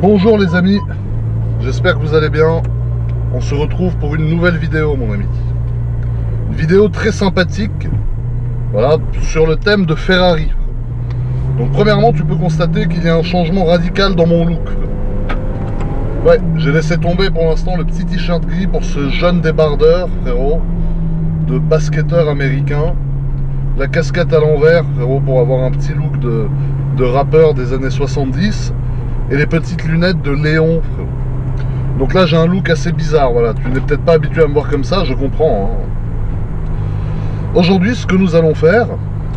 Bonjour les amis, j'espère que vous allez bien. On se retrouve pour une nouvelle vidéo mon ami. Une vidéo très sympathique, voilà, sur le thème de Ferrari. Donc premièrement, tu peux constater qu'il y a un changement radical dans mon look. Ouais, j'ai laissé tomber pour l'instant le petit t-shirt gris pour ce jeune débardeur, frérot, de basketteur américain. La casquette à l'envers, frérot, pour avoir un petit look de rappeur des années 70. Et les petites lunettes de Léon, frérot. Donc là j'ai un look assez bizarre, voilà. Tu n'es peut-être pas habitué à me voir comme ça, je comprends, hein. Aujourd'hui, ce que nous allons faire,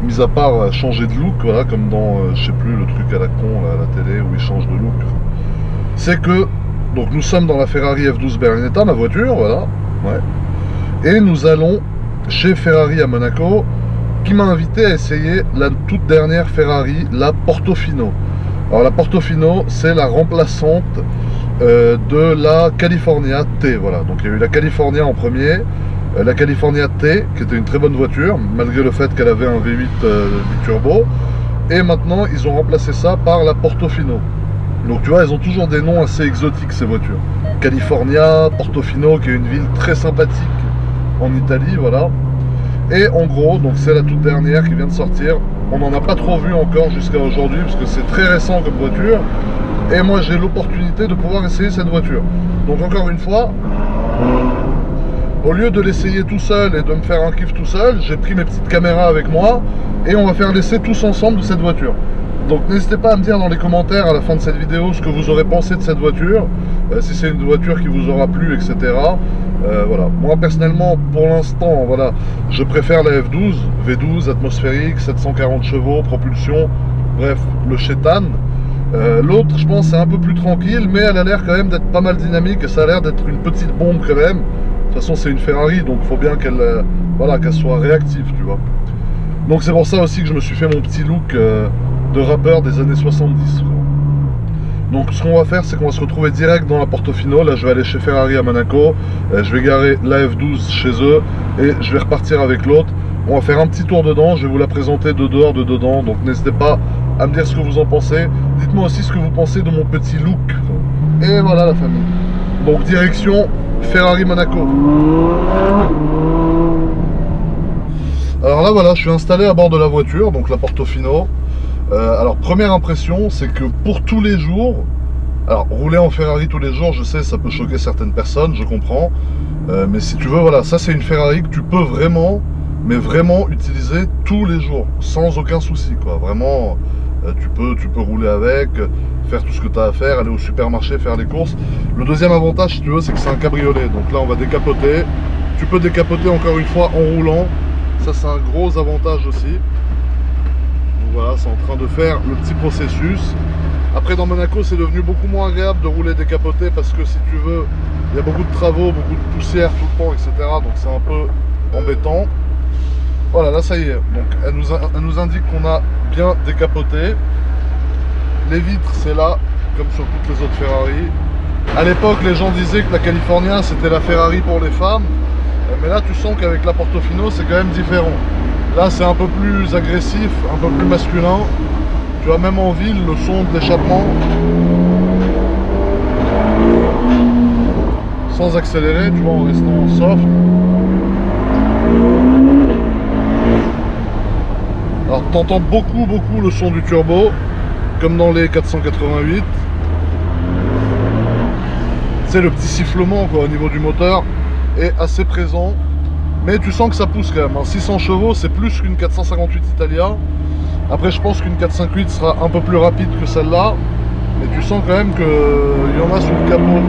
mis à part changer de look, voilà, comme dans, je sais plus, le truc à la con, là, à la télé, où il change de look, c'est que, donc nous sommes dans la Ferrari F12 Berlinetta, ma voiture, voilà, ouais. Et nous allons chez Ferrari à Monaco, qui m'a invité à essayer la toute dernière Ferrari, la Portofino. Alors la Portofino, c'est la remplaçante de la California T, voilà. Donc il y a eu la California en premier, la California T, qui était une très bonne voiture, malgré le fait qu'elle avait un V8 turbo. Et maintenant, ils ont remplacé ça par la Portofino. Donc tu vois, elles ont toujours des noms assez exotiques, ces voitures. California, Portofino, qui est une ville très sympathique en Italie, voilà. Et en gros, donc c'est la toute dernière qui vient de sortir. On n'en a pas trop vu encore jusqu'à aujourd'hui, parce que c'est très récent comme voiture. Et moi, j'ai l'opportunité de pouvoir essayer cette voiture. Donc encore une fois, au lieu de l'essayer tout seul et de me faire un kiff tout seul, j'ai pris mes petites caméras avec moi et on va faire l'essai tous ensemble de cette voiture. Donc n'hésitez pas à me dire dans les commentaires à la fin de cette vidéo ce que vous aurez pensé de cette voiture, si c'est une voiture qui vous aura plu, etc. Voilà. Moi personnellement, pour l'instant, voilà, je préfère la F12, V12, atmosphérique, 740 chevaux, propulsion, bref, le chétane. L'autre, je pense, c'est un peu plus tranquille, mais elle a l'air quand même d'être pas mal dynamique et ça a l'air d'être une petite bombe quand même. De toute façon, c'est une Ferrari, donc il faut bien qu'elle voilà, qu'elle soit réactive, tu vois. Donc c'est pour ça aussi que je me suis fait mon petit look de rappeur des années 70. Donc ce qu'on va faire, c'est qu'on va se retrouver direct dans la Portofino. Là, je vais aller chez Ferrari à Monaco. Je vais garer la F12 chez eux et je vais repartir avec l'autre. On va faire un petit tour dedans. Je vais vous la présenter de dehors, de dedans. Donc n'hésitez pas à me dire ce que vous en pensez. Dites-moi aussi ce que vous pensez de mon petit look. Et voilà la famille. Donc direction Ferrari Monaco. Alors là voilà, je suis installé à bord de la voiture, donc la Portofino. Alors première impression, c'est que pour tous les jours, alors rouler en Ferrari tous les jours, je sais, ça peut choquer certaines personnes, je comprends. Mais si tu veux, voilà, ça c'est une Ferrari que tu peux vraiment, mais vraiment utiliser tous les jours, sans aucun souci, quoi. Vraiment, tu peux rouler avec, faire tout ce que tu as à faire, aller au supermarché, faire les courses. Le deuxième avantage, si tu veux, c'est que c'est un cabriolet. Donc là, on va décapoter. Tu peux décapoter encore une fois en roulant. Ça, c'est un gros avantage aussi. Donc voilà, c'est en train de faire le petit processus. Après, dans Monaco, c'est devenu beaucoup moins agréable de rouler décapoté parce que si tu veux, il y a beaucoup de travaux, beaucoup de poussière tout le temps, etc. Donc c'est un peu embêtant. Voilà, là ça y est. Donc elle nous indique qu'on a bien décapoté. Les vitres, c'est là, comme sur toutes les autres Ferrari. À l'époque, les gens disaient que la California, c'était la Ferrari pour les femmes. Mais là, tu sens qu'avec la Portofino, c'est quand même différent. Là, c'est un peu plus agressif, un peu plus masculin. Tu vois, même en ville, le son de l'échappement, sans accélérer, tu vois, en restant soft. Alors, tu entends beaucoup le son du turbo, comme dans les 488. C'est le petit sifflement, quoi, au niveau du moteur est assez présent, mais tu sens que ça pousse quand même, hein. 600 chevaux, c'est plus qu'une 458 Italia. Après, je pense qu'une 458 sera un peu plus rapide que celle-là, mais tu sens quand même qu'il y en a sous le capot.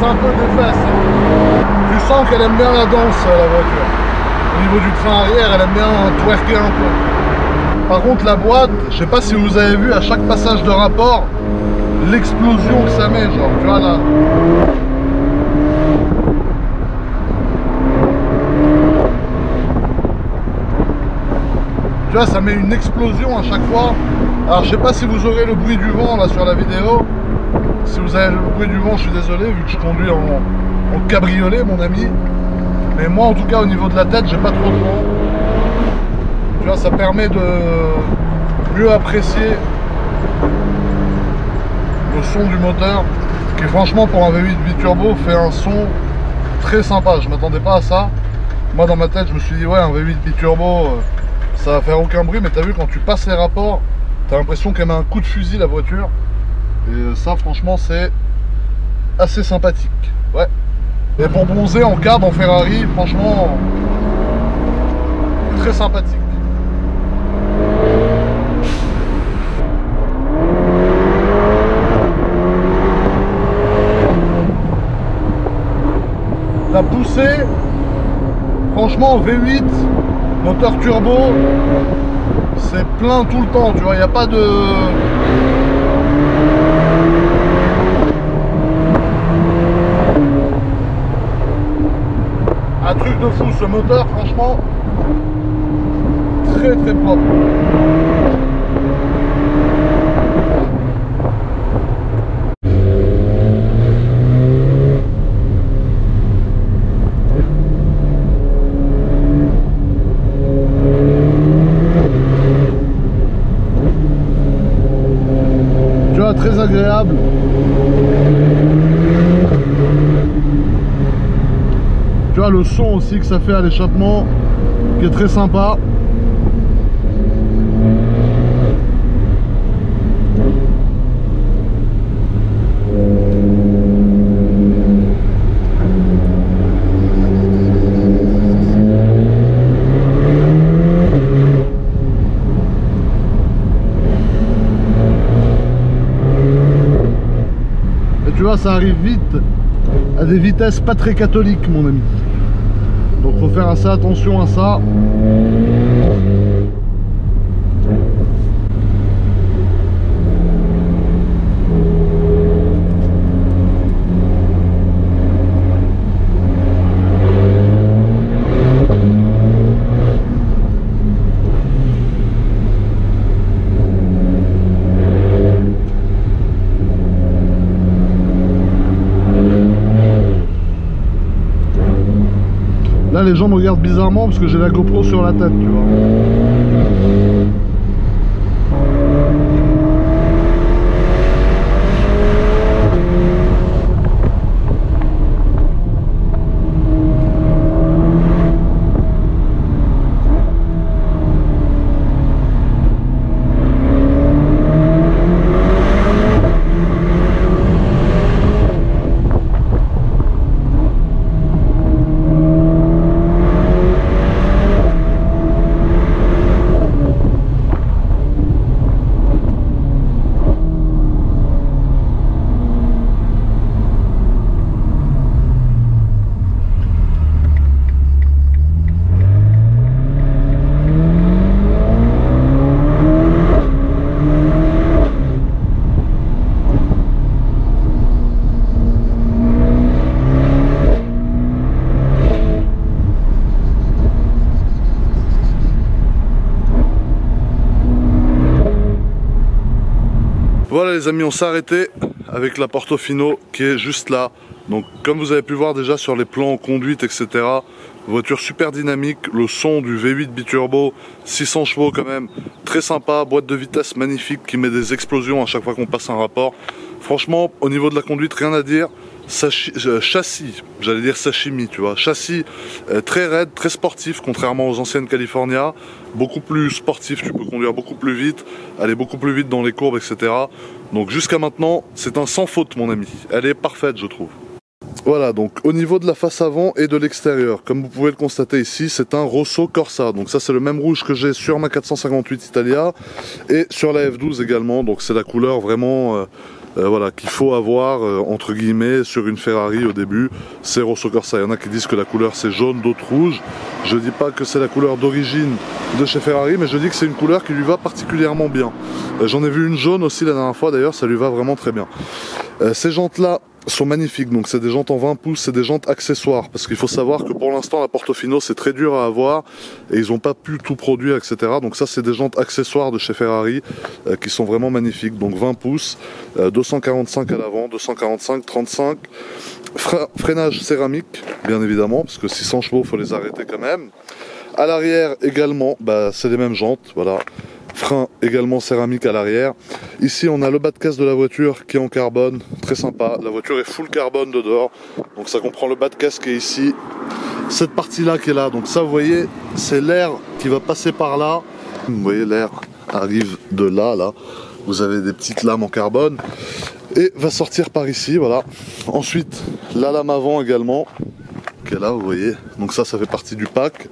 Un peu des fesses. Tu sens qu'elle aime bien la danse, la voiture. Au niveau du train arrière, elle aime bien twerker un peu. Par contre, la boîte, je sais pas si vous avez vu, à chaque passage de rapport, l'explosion que ça met, genre, tu vois là. Tu vois, ça met une explosion à chaque fois. Alors je sais pas si vous aurez le bruit du vent là sur la vidéo. Si vous avez le bruit du vent, je suis désolé, vu que je conduis en cabriolet, mon ami. Mais moi, en tout cas, au niveau de la tête, j'ai pas trop de vent. Tu vois, ça permet de mieux apprécier le son du moteur, qui franchement, pour un V8 biturbo, fait un son très sympa. Je m'attendais pas à ça. Moi, dans ma tête, je me suis dit, ouais, un V8 biturbo, ça va faire aucun bruit. Mais t'as vu, quand tu passes les rapports, t'as l'impression qu'elle met un coup de fusil, la voiture. Et ça, franchement, c'est assez sympathique. Ouais. Et pour bronzer en cab, en Ferrari, franchement, très sympathique. La poussée, franchement, V8, moteur turbo, c'est plein tout le temps, tu vois, il n'y a pas de... Un truc de fou, ce moteur, franchement, très très propre. Tu vois, très agréable. Tu vois le son aussi que ça fait à l'échappement, qui est très sympa. Et tu vois, ça arrive vite à des vitesses pas très catholiques, mon ami. Donc faut faire assez attention à ça. Là, les gens me regardent bizarrement parce que j'ai la GoPro sur la tête, tu vois. Voilà les amis, on s'est arrêté avec la Portofino qui est juste là. Donc comme vous avez pu voir déjà sur les plans conduite etc, voiture super dynamique, le son du V8 biturbo, 600 chevaux quand même, très sympa, boîte de vitesse magnifique qui met des explosions à chaque fois qu'on passe un rapport. Franchement au niveau de la conduite rien à dire. Châssis, j'allais dire sashimi, tu vois, châssis très raide, très sportif, contrairement aux anciennes California, beaucoup plus sportif, tu peux conduire beaucoup plus vite, aller beaucoup plus vite dans les courbes, etc. Donc jusqu'à maintenant, c'est un sans faute mon ami, elle est parfaite je trouve. Voilà, donc au niveau de la face avant et de l'extérieur, comme vous pouvez le constater ici, c'est un Rosso Corsa. Donc ça c'est le même rouge que j'ai sur ma 458 Italia et sur la F12 également. Donc c'est la couleur vraiment voilà, qu'il faut avoir entre guillemets sur une Ferrari au début, c'est Rosso Corsa. Il y en a qui disent que la couleur c'est jaune, d'autres rouge. Je dis pas que c'est la couleur d'origine de chez Ferrari, mais je dis que c'est une couleur qui lui va particulièrement bien. J'en ai vu une jaune aussi la dernière fois, d'ailleurs ça lui va vraiment très bien. Ces jantes là sont magnifiques, donc c'est des jantes en 20 pouces, c'est des jantes accessoires, parce qu'il faut savoir que pour l'instant la Portofino c'est très dur à avoir et ils n'ont pas pu tout produire, etc. Donc ça c'est des jantes accessoires de chez Ferrari qui sont vraiment magnifiques, donc 20 pouces, 245 à l'avant, 245, 35, freinage céramique bien évidemment, parce que 600 chevaux faut les arrêter quand même. À l'arrière également, c'est les mêmes jantes, voilà. Frein également céramique à l'arrière. Ici on a le bas de caisse de la voiture qui est en carbone, très sympa. La voiture est full carbone de dehors, donc ça comprend le bas de caisse qui est ici, cette partie là qui est là, donc ça vous voyez c'est l'air qui va passer par là. Vous voyez l'air arrive de là, vous avez des petites lames en carbone et va sortir par ici, voilà. Ensuite la lame avant également qui est là, vous voyez, donc ça fait partie du pack.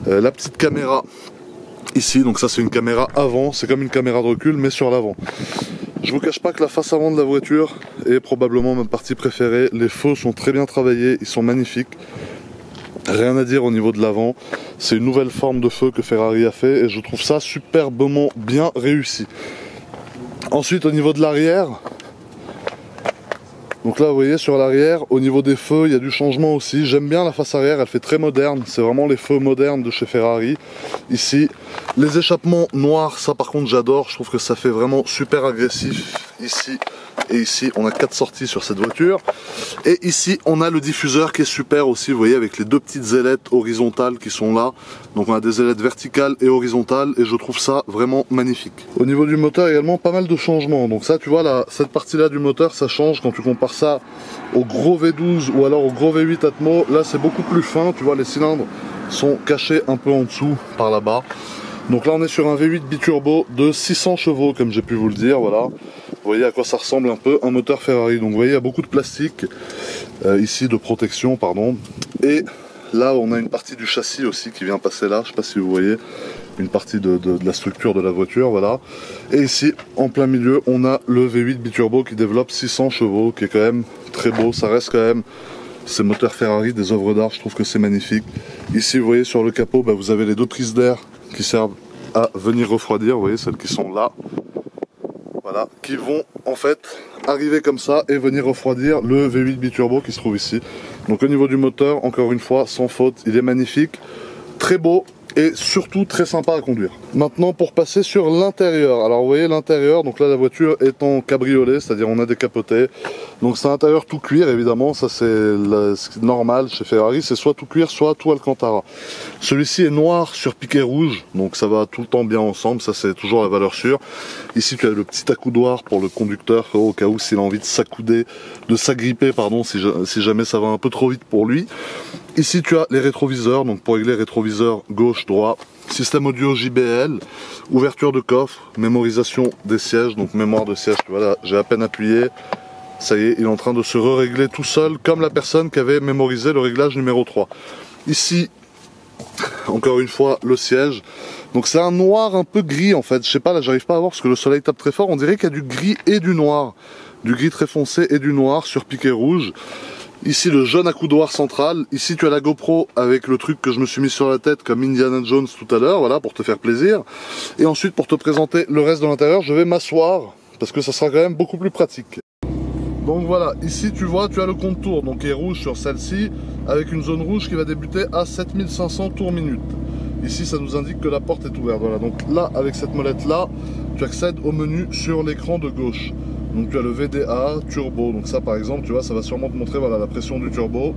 La petite caméra ici, donc ça c'est une caméra avant, c'est comme une caméra de recul mais sur l'avant. Je vous cache pas que la face avant de la voiture est probablement ma partie préférée. Les feux sont très bien travaillés, ils sont magnifiques. Rien à dire au niveau de l'avant, c'est une nouvelle forme de feu que Ferrari a fait et je trouve ça superbement bien réussi. Ensuite au niveau de l'arrière, donc là vous voyez sur l'arrière, au niveau des feux il y a du changement aussi. J'aime bien la face arrière, elle fait très moderne, c'est vraiment les feux modernes de chez Ferrari. Ici, les échappements noirs, ça par contre j'adore, je trouve que ça fait vraiment super agressif. Ici et ici, on a 4 sorties sur cette voiture. Et ici, on a le diffuseur qui est super aussi, vous voyez, avec les deux petites ailettes horizontales qui sont là. Donc on a des ailettes verticales et horizontales et je trouve ça vraiment magnifique. Au niveau du moteur également, pas mal de changements. Donc ça, tu vois, là, cette partie-là du moteur, ça change quand tu compares ça au gros V12 ou alors au gros V8 Atmo. Là, c'est beaucoup plus fin, tu vois, les cylindres sont cachés un peu en dessous, par là-bas. Donc là on est sur un V8 biturbo de 600 chevaux comme j'ai pu vous le dire, voilà. Vous voyez à quoi ça ressemble un peu, un moteur Ferrari. Donc vous voyez il y a beaucoup de plastique, ici de protection pardon. Et là on a une partie du châssis aussi qui vient passer là, je ne sais pas si vous voyez, une partie de la structure de la voiture, voilà. Et ici en plein milieu on a le V8 biturbo qui développe 600 chevaux, qui est quand même très beau, ça reste quand même ces moteurs Ferrari, des œuvres d'art, je trouve que c'est magnifique. Ici vous voyez sur le capot, vous avez les deux prises d'air qui servent à venir refroidir, vous voyez celles qui sont là, voilà, qui vont en fait arriver comme ça et venir refroidir le V8 biturbo qui se trouve ici. Donc au niveau du moteur, encore une fois, sans faute, il est magnifique, très beau et surtout très sympa à conduire. Maintenant pour passer sur l'intérieur, alors vous voyez l'intérieur, donc là la voiture est en cabriolet, c'est-à-dire on a décapoté, donc c'est un intérieur tout cuir évidemment, ça c'est normal chez Ferrari, c'est soit tout cuir soit tout Alcantara. Celui-ci est noir sur piqué rouge, donc ça va tout le temps bien ensemble, ça c'est toujours la valeur sûre. Ici tu as le petit accoudoir pour le conducteur au cas où s'il a envie de s'accouder, de s'agripper pardon, si jamais ça va un peu trop vite pour lui. Ici tu as les rétroviseurs, donc pour régler rétroviseur gauche-droit, système audio JBL, ouverture de coffre, mémorisation des sièges, donc mémoire de siège, voilà, j'ai à peine appuyé, ça y est, il est en train de se régler tout seul, comme la personne qui avait mémorisé le réglage numéro 3. Ici, encore une fois, le siège, donc c'est un noir un peu gris en fait, je sais pas, là j'arrive pas à voir parce que le soleil tape très fort, on dirait qu'il y a du gris et du noir, du gris très foncé et du noir sur piqué rouge. Ici le jaune accoudoir central, ici tu as la GoPro avec le truc que je me suis mis sur la tête comme Indiana Jones tout à l'heure, voilà, pour te faire plaisir. Et ensuite pour te présenter le reste de l'intérieur, je vais m'asseoir, parce que ça sera quand même beaucoup plus pratique. Donc voilà, ici tu vois, tu as le contour, donc qui est rouge sur celle-ci, avec une zone rouge qui va débuter à 7500 tours minute. Ici ça nous indique que la porte est ouverte, voilà, donc là avec cette molette là, tu accèdes au menu sur l'écran de gauche. Donc tu as le VDA, turbo, donc ça par exemple, tu vois, ça va sûrement te montrer voilà, la pression du turbo.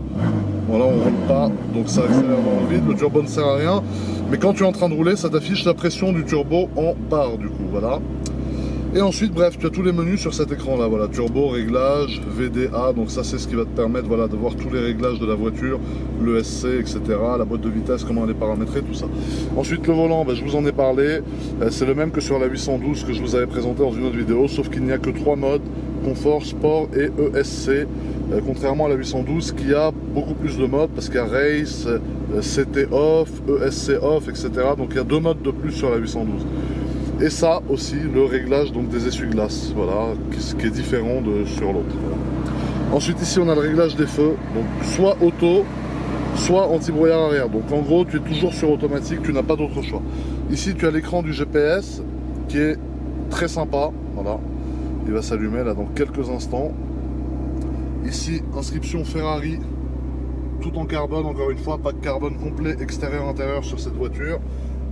Voilà, on ne roule pas, donc ça accélère dans le vide, le turbo ne sert à rien. Mais quand tu es en train de rouler, ça t'affiche la pression du turbo en barre du coup, voilà. Et ensuite, bref, tu as tous les menus sur cet écran là, voilà, turbo, réglage, VDA, donc ça c'est ce qui va te permettre voilà, de voir tous les réglages de la voiture, le SC, etc., la boîte de vitesse, comment elle est paramétrée, tout ça. Ensuite le volant, je vous en ai parlé, c'est le même que sur la 812 que je vous avais présenté dans une autre vidéo, sauf qu'il n'y a que 3 modes, confort, sport et ESC, contrairement à la 812 qui a beaucoup plus de modes, parce qu'il y a Race, CT off, ESC off, etc., donc il y a 2 modes de plus sur la 812. Et ça aussi, le réglage donc des essuie-glaces, voilà, ce qui est différent de sur l'autre. Ensuite ici on a le réglage des feux, donc soit auto, soit anti-brouillard arrière. Donc en gros tu es toujours sur automatique, tu n'as pas d'autre choix. Ici tu as l'écran du GPS qui est très sympa, voilà. Il va s'allumer là dans quelques instants. Ici inscription Ferrari, tout en carbone, encore une fois, pas de carbone complet extérieur-intérieur sur cette voiture.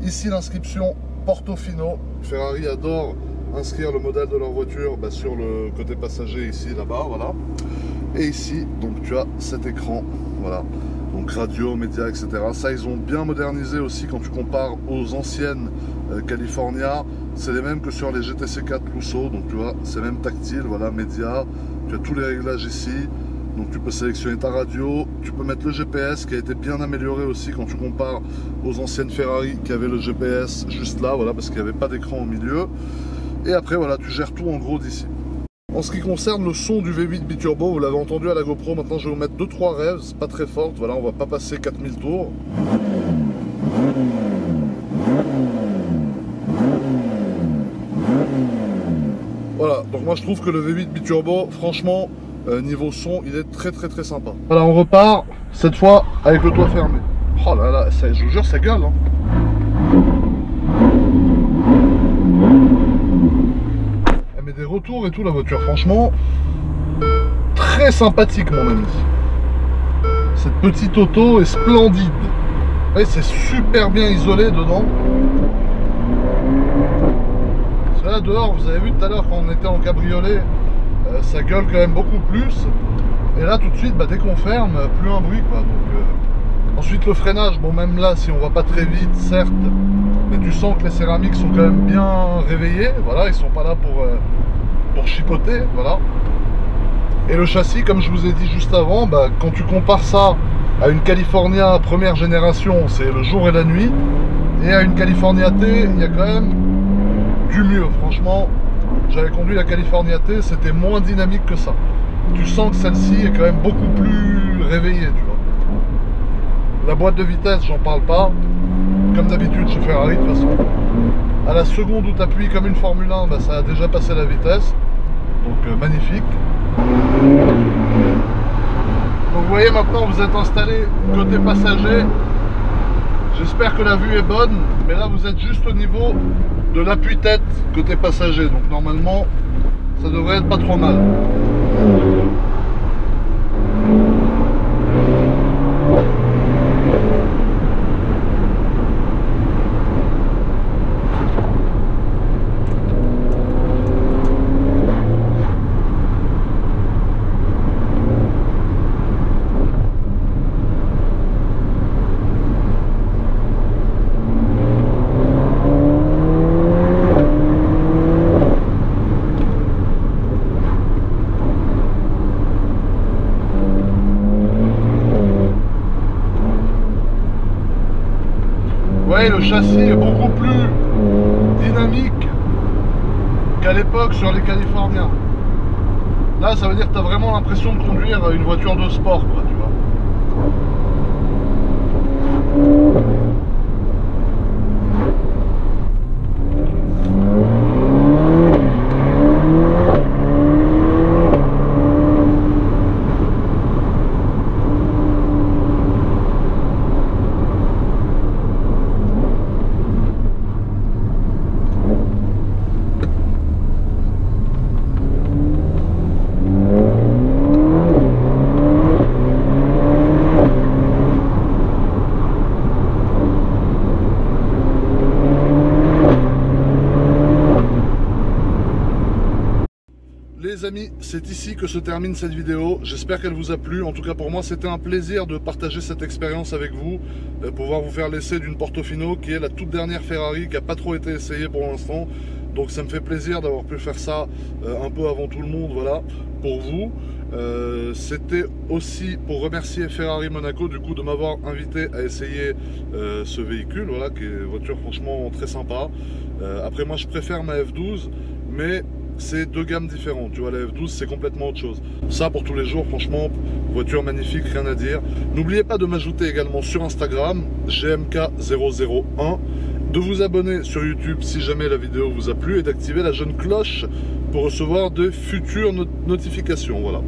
Ici l'inscription Portofino. Ferrari adore inscrire le modèle de leur voiture sur le côté passager ici, là-bas, voilà. Et ici, donc tu as cet écran, voilà. Donc radio, médias, etc. Ça, ils ont bien modernisé aussi quand tu compares aux anciennes California. C'est les mêmes que sur les GTC 4 Lusso. Donc tu vois, c'est même tactile, voilà, médias. Tu as tous les réglages ici. Donc tu peux sélectionner ta radio, tu peux mettre le GPS qui a été bien amélioré aussi quand tu compares aux anciennes Ferrari qui avaient le GPS juste là, voilà, parce qu'il n'y avait pas d'écran au milieu. Et après voilà, tu gères tout en gros d'ici. En ce qui concerne le son du V8 biturbo, vous l'avez entendu à la GoPro, maintenant je vais vous mettre 2-3 revs, pas très fortes, voilà, on va pas passer 4000 tours. Voilà, donc moi je trouve que le V8 biturbo, franchement, niveau son, il est très sympa. Voilà, on repart, cette fois avec le toit fermé. Oh là là, ça, je vous jure, ça gueule, hein. Elle met des retours et tout, la voiture, franchement, très sympathique, mon ami. Cette petite auto est splendide. Et c'est super bien isolé dedans. Parce que là, dehors, vous avez vu tout à l'heure quand on était en cabriolet, ça gueule quand même beaucoup plus. Et là tout de suite dès qu'on ferme, plus un bruit quoi. Donc, ensuite le freinage, bon même là si on va pas très vite certes, mais tu sens que les céramiques sont quand même bien réveillées, voilà, ils sont pas là pour chipoter, voilà. Et le châssis, comme je vous ai dit juste avant, quand tu compares ça à une California première génération, c'est le jour et la nuit, et à une California T, il y a quand même du mieux, franchement. J'avais conduit la California T, c'était moins dynamique que ça. Tu sens que celle-ci est quand même beaucoup plus réveillée, tu vois. La boîte de vitesse, j'en parle pas. Comme d'habitude chez Ferrari, de toute façon. À la seconde où tu appuies comme une Formule 1, ça a déjà passé la vitesse. Donc magnifique. Donc vous voyez maintenant, vous êtes installé côté passager. J'espère que la vue est bonne, mais là vous êtes juste au niveau de l'appui-tête côté passager, donc normalement ça devrait être pas trop mal. Ouais, le châssis est beaucoup plus dynamique qu'à l'époque sur les Californiens. Là, ça veut dire que tu as vraiment l'impression de conduire une voiture de sport, quoi, tu vois. Les amis, c'est ici que se termine cette vidéo. J'espère qu'elle vous a plu. En tout cas pour moi c'était un plaisir de partager cette expérience avec vous, pouvoir vous faire l'essai d'une Portofino qui est la toute dernière Ferrari qui n'a pas trop été essayée pour l'instant. Donc ça me fait plaisir d'avoir pu faire ça un peu avant tout le monde, voilà, pour vous. C'était aussi pour remercier Ferrari Monaco du coup de m'avoir invité à essayer ce véhicule, voilà, qui est une voiture franchement très sympa. Après moi je préfère ma F12, mais c'est deux gammes différentes, tu vois, la F12 c'est complètement autre chose. Ça pour tous les jours, franchement, voiture magnifique, rien à dire. N'oubliez pas de m'ajouter également sur Instagram, GMK001, de vous abonner sur YouTube si jamais la vidéo vous a plu et d'activer la jeune cloche pour recevoir de futures notifications. Voilà.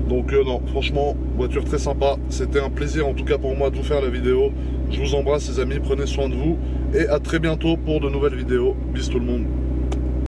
Donc non, franchement, voiture très sympa. C'était un plaisir en tout cas pour moi de vous faire la vidéo. Je vous embrasse les amis, prenez soin de vous et à très bientôt pour de nouvelles vidéos. Bis tout le monde.